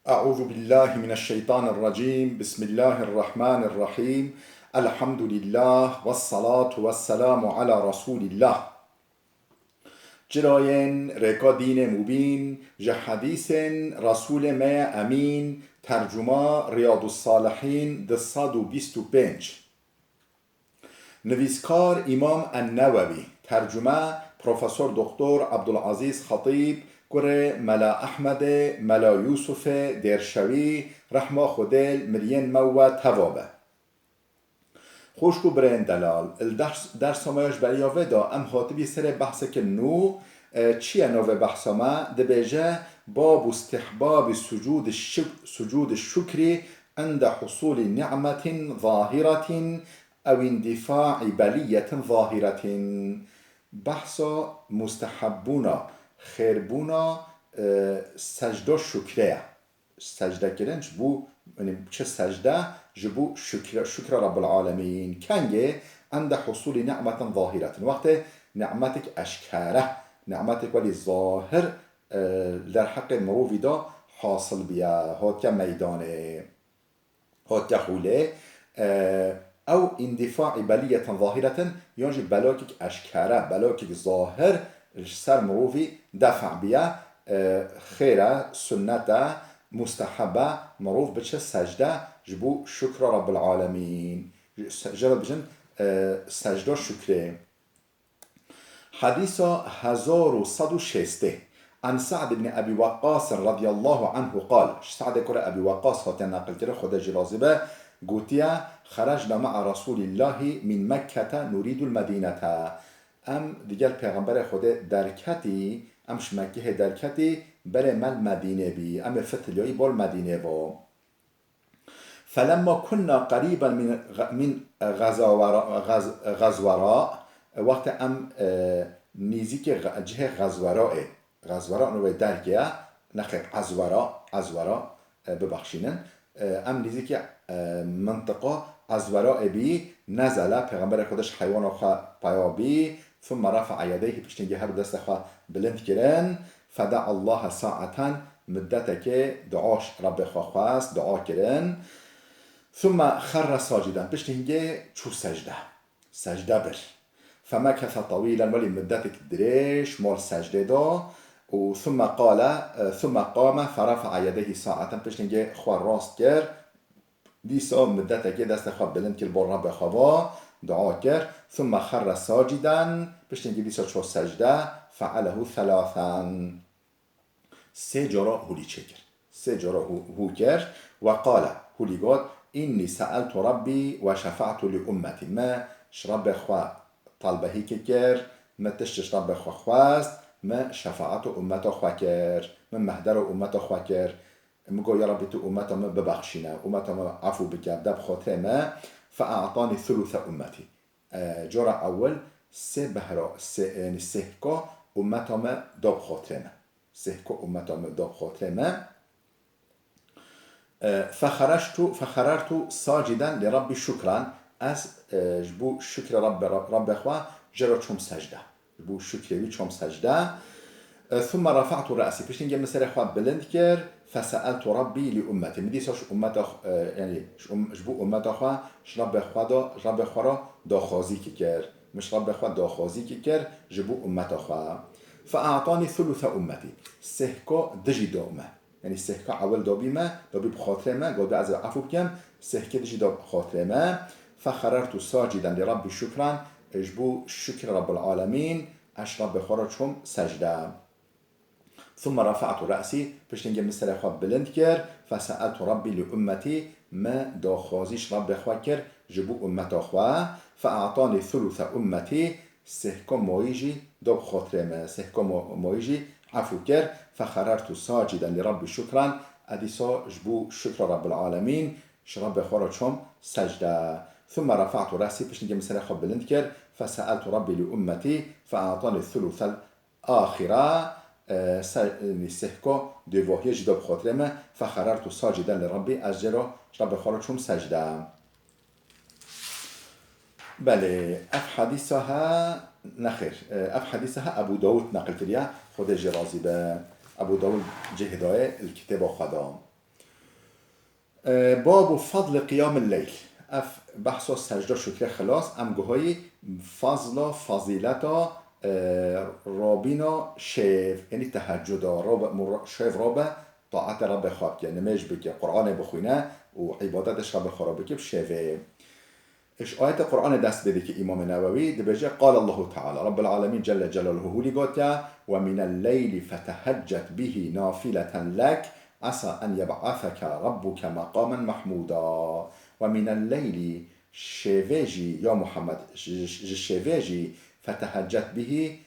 أعوذ بالله من الشيطان الرجيم بسم الله الرحمن الرحيم الحمد لله والصلاة والسلام على رسول الله جراين ركا دين مبين جحديث رسول ما أمين ترجمة رياض الصالحين دصاد بيستو بنج نویسکار امام النووي ترجمه پروفسور دکتر عبدالعزیز خطیب كره ملا أحمد ملا يوسف درشوي رحمه خدل مرين مو توابه خوشكو برين دلال الدرس مايش بريا ودا ام هاتبي سر بحث که نو چیه نو بحث ما دبيجه باب استحباب سجود الشكر عند حصول نعمة ظاهرة او اندفاع بلية ظاهرة بحث مستحبونا خیربونا سجده شکره سجده کردن جبو چه سجده جبو شکر رب العالمین کنگه عند حصول نعمت ظاهرة وقت نعمتك اشکاره نعمتك ولی ظاهر در حق مروفی دا حاصل بیا هات که میدانه هات که خوله او اندفاع بلیة ظاهرة یعنی بلاکک اشکاره بلاکک ظاهر سر مروفي دفع بيا خيرة سنة مستحبة مروف بتش سجدة جبو شكر رب العالمين جرب بجن سجدة شكر حديث 1106 عن سعد بن أبي وقاص رضي الله عنه قال سعد كرة أبي وقاص هاتين ناقل كرة خدا جرازبه قوتيا خرجنا مع رسول الله من مكة نريد المدينة ام دیگر پیغمبر خود درکتی ام شمکه درکتی بر مل مدینه بی ام فتلیایی بال مدینه با فلما كنا قريبا من غزوراء وقت ام نزدیک جه غزوراء نوع درگه نخیر عزوراء ببخشینن ام نزدیک منطقه عزوراء بی نزله پیغمبر خودش حیوان خواه پیابی ثم رفع يديه بشتنجي هر دست خواه بلند کرن فدع الله ساعتا مدتك دعاش رب خواه خواست دعا کرن ثم خر ساجدا بشتنجي چو سجده بر فمكث طويلا ولي مدتك دريش مول سجده دا ثم قام فرفع يديه ساعتا بشتنجي خواه راست كر دیسا مدت که دست خواب بلند که بار رب خواه دعا کرد ثم خر ساجدا پشتنگی دیسا چو سجده فعله ثلاثا سه جارا هولی چه کرد سه جارا هو کرد و قال هولی گاد اینی سألت ربی و شفعت لأمتی ما شرب خواه طلبهی که کرد ما تشتش رب خواه خواست ما شفاعت امت خواه کرد ما مهدر امت خواه کرد مگو یا ربی تو امت ما ببخشینه امت ما عفو بکرد دب خاطر ما فاعطانی ثلث امتی جرع اول سه بهرا یعنی سهکا امت ما دب خاطر ما سهکا امت ما دب خاطر ما فخررت ساجدا لرب شكرا از جبو شکر رب خواه جرا چوم سجده جبو شکری چوم سجده ثم رفعت رأسي فيش نجي مسير خواب بلند كير فسألت ربي لأمتي مديساش أمت يعني جبو أمت أخوة رب خورا داخازي كير مش رب خوا داخازي كير جبو أمت أخوة فأعطاني ثلث أمتي سهكا دجي دومه يعني سهكا أول دابيمه دابي بخاطر ما قد از عفو بكم سهكا دجي داب خاطر ما فخررت ساجدا لرب شكرا جبو شكر رب العالمين أشرب بخورا شم سجده ثم رفعت رأسي پشتنگی مثل خواب بلند کرد فسألت ربي لأمتي ما داخازيش رب خواه کرد جبو امت خواه فأعطاني ثلث أمتي سهكم مويجي داب خاطر ما سهكم مويجي عفو کرد فخررت ساجدا لرب شكرا اديسا جبو شكر رب العالمين شرب خواه شم سجده ثم رفعت رأسي پشتنگی مثل خواب بلند کرد فسألت ربي لأمتي فأعطاني الثلث الآخرة سهكا دواهي جدا بخاطرمه فخررت ساجدا لربي أجرا رب خارجهم سجده بله اف حديثها نخير اف حديثها ابو داود نقل كريا خود جرازي به ابو داود جهداء الكتاب خدا باب فضل قيام الليل اف بحث سجده شکر خلاص ام گوهای فضل فضیلتا رابینا شیف یعنی تهجد شیف رابه طاعت رب خواب که نمیش بکه قرآن بخوینه و عبادتش رب خواب بکه شیفه اش آیت قرآن دست بده که امام نووی دبجه قال الله تعالى رب العالمين جل جلاله هو لقوتا ومن الليل فتهجت به نافلة لك عسى أن يبعثك ربك مقاما محمودا ومن الليل شيفيجي يا محمد شيفيجي فتهجت به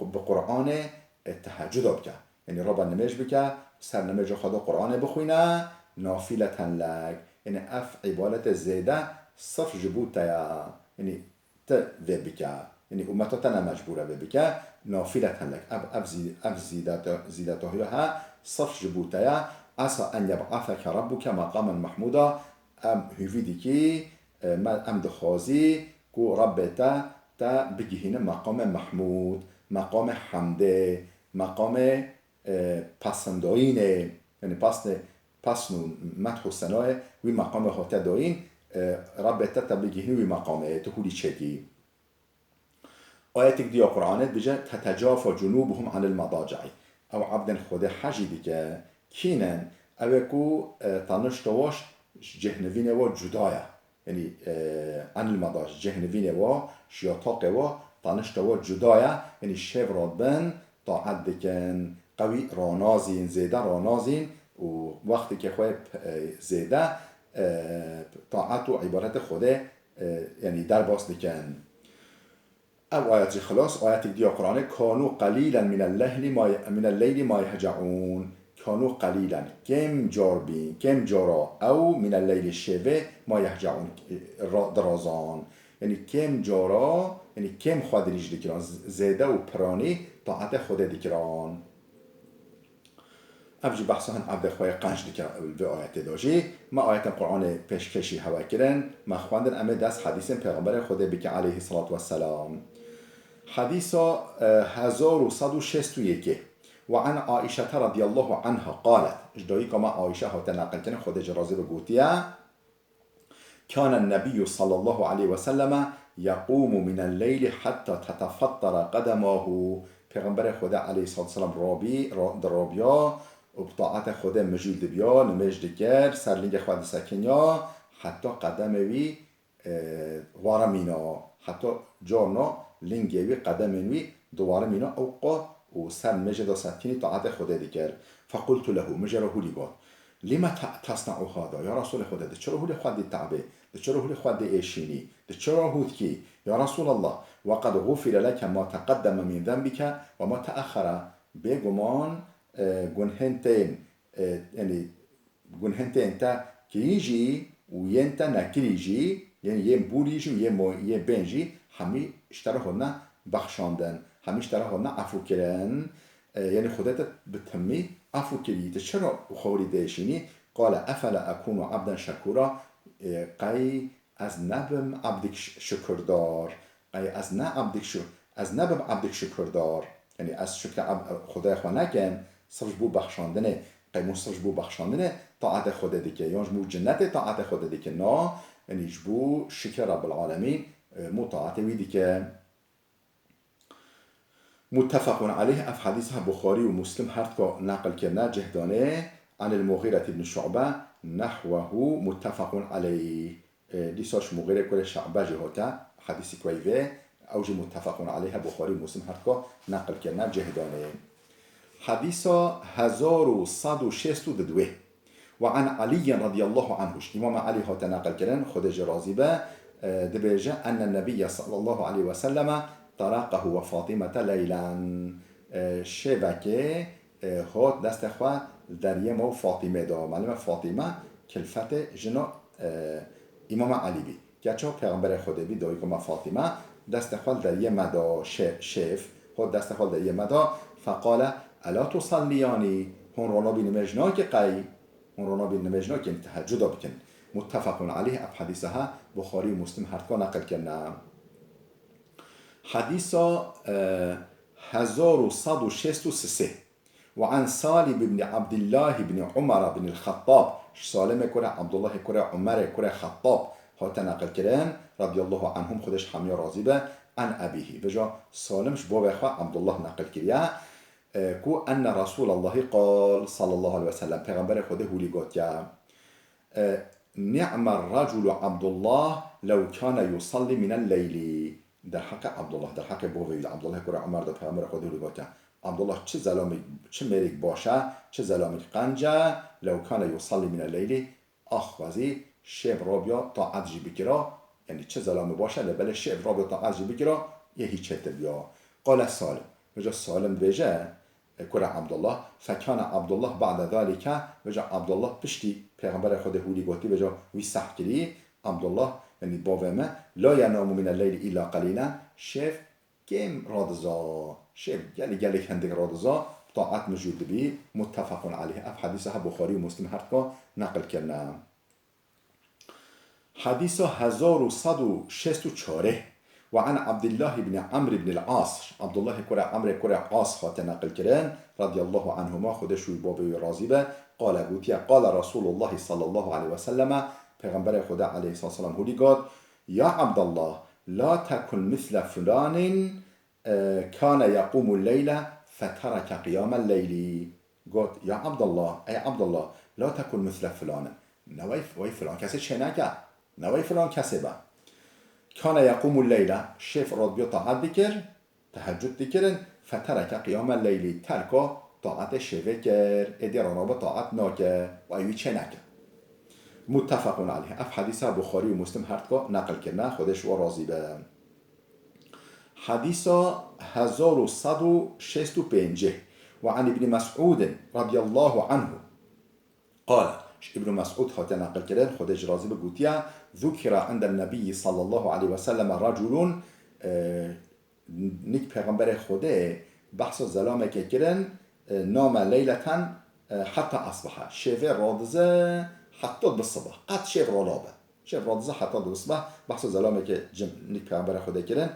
بقرآن التهجد بك يعني ربا نمج بك سر نمج خدا قرآن بخوينا نافلة لك يعني اف عبادة زيادة صف جبوتا يعني بك يعني امتاتنا مجبورة بك نافلة لك اف زيادتها صف جبوتا عسى ان يبعثك ربك مقاما محمودا ام هفيدي كي ام دخوازي كو ربتا تا بگیهینه مقام محمود مقام حمده مقام پسنداینه یعنی پسنو مدح و ثنای وی مقام هاته داین ربتا تا بگیهینه وی مقامه تهولی چگی آیتک دیا قرآنت بجه تتجافا جنوبهم عن المضاجع او عبد خود حجی دیگه کینن او کو تنشتواش جهنوینه و جدایه یعنی عن المضاجع جهنوینه و شیاطاقه و تنشته و جدایه یعنی شیف رادبن طاعت دکن قوی رانازین زیده رانازین و وقتی که خواه زیده طاعت و عبارت خوده یعنی در باس دکن او آیت خلاص آیت دیا قرآن کانو قلیلا من اللیل ما یهجعون کانو قلیلا کم جارا او من اللیل شوه ما یهجعون درازان یعنی کم جارا یعنی کم خود ریج دکران زیده و پرانی طاعت خود دکران افجی بحثا هن عبد خواه قنج دکران به آیت داجی ما آیت قرآن پیشکشی هوا کرن ما خواندن امه دست حدیث پیغمبر خود بک علیه الصلاة والسلام حديث 1161 وعن عائشة رضي الله عنها قالت اجدوی كما عائشة هاته نقل کنه خود جرازه بگوتیا كان النبي صلى الله عليه وسلم يقوم من الليل حتى تتفطر قدمه پیغمبر خدا علیه الصلاة والسلام رابیا و بطاعت خدا مجید بیا نمجد کر سرلینگ خود سکنیا حتی قدم وی وارمینا حتی جانا لینگوی قدمنوی دوباره مینا اوقا و سر مجد سکنی طاعت خدا دیگر فقلت له مجره لیگاد لما تصنع هذا یا رسول خدا ده چرا هول خود تعبه ده چرا هول خود ایشینی ده چرا هود کی یا رسول الله وقد غفر لك ما تقدم من ذنبك وما تأخر بگمان گنهنتین یعنی گنهنتین تا کریجی و ین تا نکریجی یعنی یه بولیجی و یه بنجی همی اشتره هنه بخشاندن همی اشتره هنه عفو کرن یعنی خودت بتمی عفو کریت چرا خوری دیشینی قال افلا اكون عبدا شکورا قی از نبم عبدک شکردار قی از نبم عبدک شکردار یعنی از شکر خدای خواه نکن صرف بو بخشاندنه قی مصرف بو بخشاندنه طاعت خود دیگه یا جمو جنت طاعت خود دیگه نا یعنی جبو شکر رب العالمین مطاعت ویدی که متفق عليه اف حديثها بخاري ومسلم هرتكا نقل كنا جهدانه عن المغيرة بن شعبة نحوه متفق عليه ليساش مغيرة كل شعبة جهتا حديث كويفه اوجي متفق عليها بخاري ومسلم هرتكا نقل كنا جهدانه حديث 1162 وعن علي رضي الله عنه امام علي هاتا نقل كنا خود جرازيبه دبيجه ان النبي صلى الله عليه وسلم طرقه و فاطمه لیلا شبکه هات دست خواه در یه مو فاطمه دا معلومه فاطمه کلفت جنا امام علی بی گرچه پیغمبر خدا بی دایی که ما فاطمه دست خواه در یه مدا شف هات دست خواه در یه مدا فقال الا تصلیانی هون رونا بی نمجنا که قی هون رونا بی نمجنا که تهجد بکن متفق علیه اب حدیثها بخاری و مسلم هرکا نقل کنه حديث 1163 وعن سالم بن عبد الله بن عمر بن الخطاب سالم كره عبد الله كره عمر كره خطاب هات نقل كرن رضي الله عنهم خودش همیا راضی به عن ابيه بجا سالمش بابا خوا عبد الله نقل كريا كو ان رسول الله قال صلى الله عليه وسلم پیغمبر خدا هولی گفت نعم الرجل عبد الله لو كان يصلي من الليل در حق عبد الله در حق بابا عبد الله كره عمر در پیغمبر خدا هولی گفت عبد الله چه زلامی چه مریک باشه چه زلامی قنجه لو كان يصلي من الليل اخوزی شب رابیا طاعت جی بگیرا یعنی چه زلامی باشه لبل شب رابیا طاعت جی بگیرا یه هیچ بیا قال سالم وجا سالم بيجا كرة عبد الله فكان عبد الله بعد ذلك وجا عبد الله بشتي پیغمبر خود هولی گفتی بجا ویسح کری عبد الله یعنی باوما لا ينام من الليل الا قليلا شف كم رادزا شف گلی هندگ رادزا طاعت موجود بی متفق عليه اف حدیث بخاری و مسلم هر کا نقل کردن حديث 1164 وعن عبد الله بن عمرو بن العاص عبد الله كره عمرو كره عاص خاطر نقل كرن رضي الله عنهما خودش بابي راضی به قال گوتیا قال رسول الله صلى الله عليه وسلم پیغمبر خدا علیه الصلاه والسلام هولی گفت یا عبد الله لا تكن مثل فلان كان يقوم الليل فترك قيام الليل گفت یا عبد الله ای عبد الله لا تكن مثل فلان نوای فلان کسی چه نکرد نوای فلان کسی با كان يقوم الليل شف راد بيا طاعت بكر تهجد بكرن فترك قيام الليل تركا طاعت شفه كر ادرانا بطاعت ناكر و ايوي چه نكر متفق عليه اف حديث بخاري و مسلم هرتكا نقل كرنا خودش و راضي به حديث 1165 وعن ابن مسعود رضي الله عنه قال ابن مسعود خاطر نقل كرن خودش راضي به گوتیا ذكر عند النبي صلى الله عليه وسلم رجل نيك پیغمبر خدا بحث الظلام که کرن نام ليلة حتى أصبح شيف رادزة حتى بالصباح قد شيف رادابة شيف رادزة حتى بالصباح بحث الظلام که نيك پیغمبر خدا کرن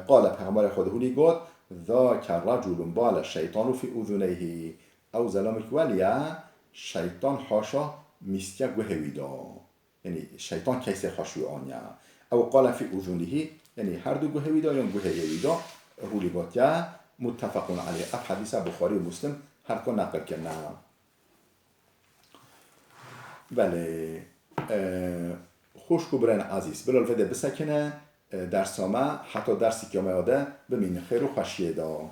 قال پیغمبر خدا هولي قد ذاك رجل بال الشيطان في أذنيه أو ظلامك وليا شيطان حاشا مستيا گوهويدا یعنی شیطان کیسه خشوی آنیا او قال فی اذنه یعنی هر دو گوهویدا یا گوهویدا هولی گوتیا متفقون علیه اف حدیث بخاری و مسلم هر کن نقل کنه بله خوشکو برن عزیز بلال وده بسکنه درسامه حتی درسی که آمده بمین خیر و خشیه دا